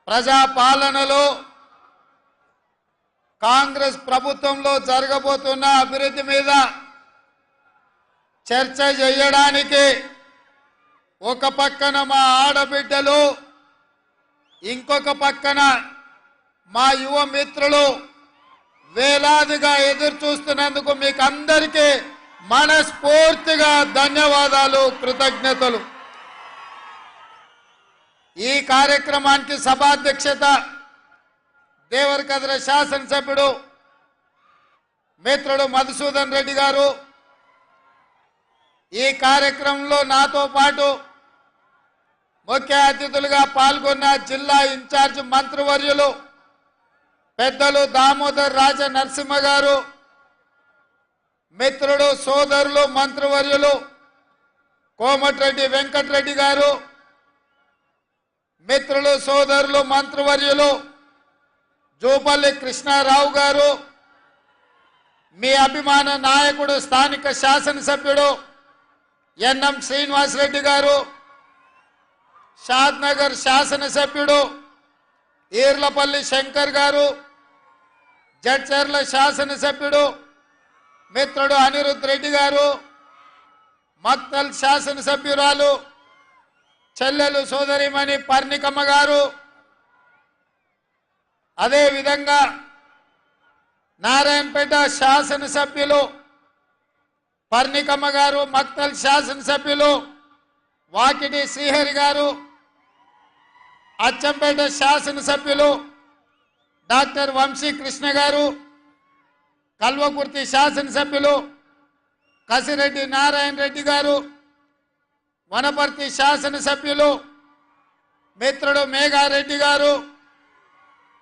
ప్రజా పాలనలో కాంగ్రెస్ ప్రభుత్వంలో జరగబోతున్న అభివృద్ధి మీద చర్చ చేయడానికి ఒక పక్కన మా ఆడబిడ్డలు, ఇంకొక పక్కన మా యువ మిత్రులు వేలాదిగా ఎదురు చూస్తున్నందుకు మీకు అందరికీ మనస్ఫూర్తిగా ధన్యవాదాలు, కృతజ్ఞతలు. ఈ కార్యక్రమానికి సభాధ్యక్షత దేవరకద్ర శాసనసభ్యుడు మిత్రుడు మధుసూదన్ రెడ్డి గారు, ఈ కార్యక్రమంలో నాతో పాటు ముఖ్య అతిథులుగా పాల్గొన్న జిల్లా ఇన్ఛార్జ్ మంత్రివర్యులు పెద్దలు దామోదర్ రాజ నరసింహ గారు, మిత్రుడు సోదరులు మంత్రివర్యులు కోమటిరెడ్డి వెంకటరెడ్డి గారు, మిత్రులు సోదరులు మంత్రివర్యులు జూపల్లి కృష్ణారావు గారు, మీ అభిమాన నాయకుడు స్థానిక శాసనసభ్యుడు ఎన్ఎం శ్రీనివాసరెడ్డి గారు, షాద్నగర్ శాసనసభ్యుడు ఈర్లపల్లి శంకర్ గారు, జడ్చర్ల శాసనసభ్యుడు మిత్రుడు అనిరుద్ రెడ్డి గారు, మక్తల్ శాసనసభ్యురాలు చెల్లెలు సోదరిమణి పర్ణికమ్మ గారు, అదేవిధంగా నారాయణపేట శాసనసభ్యులు పర్ణికమ్మ గారు, మక్తల్ శాసనసభ్యులు వాకిటి శ్రీహరి గారు, అచ్చంపేట శాసనసభ్యులు డాక్టర్ వంశీ కృష్ణ గారు, కల్వకుర్తి శాసనసభ్యులు కసిరెడ్డి నారాయణ రెడ్డి గారు, వనపర్తి శాసనసభ్యులు మిత్రుడు మేఘారెడ్డి గారు,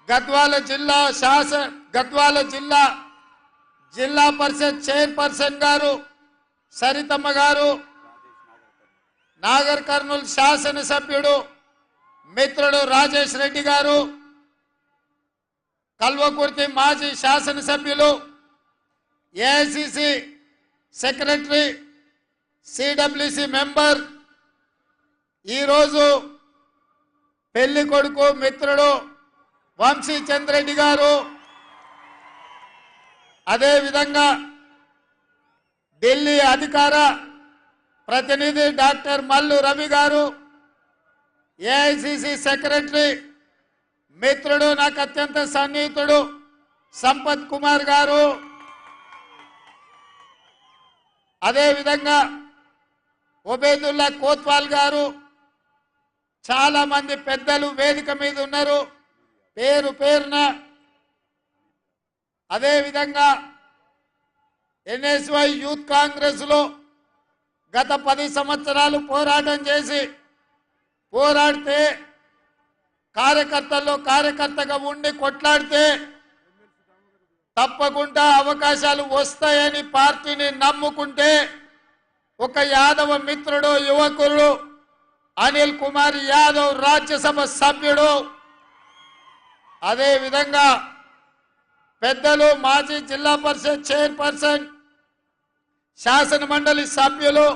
గద్వాల జిల్లా పరిషత్ చైర్పర్సన్ గారు సరితమ్మ గారు, నాగర్ కర్నూలు శాసనసభ్యుడు మిత్రుడు రాజేష్ రెడ్డి గారు, కల్వకుర్తి మాజీ శాసనసభ్యులు ఏఐసిసి సెక్రటరీ సిడబ్ల్యూసి మెంబర్, ఈరోజు పెళ్లి కొడుకు మిత్రుడు వంశీ చంద్రెడ్డి గారు, అదేవిధంగా ఢిల్లీ అధికార ప్రతినిధి డాక్టర్ మల్లు రవి గారు, ఏఐసిసి సెక్రటరీ మిత్రుడు నాకు అత్యంత సన్నిహితుడు సంపత్ కుమార్ గారు, అదేవిధంగా ఒబేదుల్లా కోత్వాల్ గారు, చాలా మంది పెద్దలు వేదిక మీద ఉన్నారు పేరు పేరున. అదేవిధంగా ఎన్ఎస్వై యూత్ కాంగ్రెస్ లో గత 10 సంవత్సరాలు పోరాటం చేసి పోరాడితే కార్యకర్తగా ఉండి కొట్లాడితే తప్పకుండా అవకాశాలు వస్తాయని పార్టీని నమ్ముకుంటే ఒక యాదవ మిత్రుడు యువకుడు అనిల్ కుమార్ యాదవ్ రాజ్యసభ సభ్యుడు, అదేవిధంగా పెద్దలు మాజీ జిల్లా పరిషత్ చైర్పర్సన్ శాసన మండలి సభ్యులు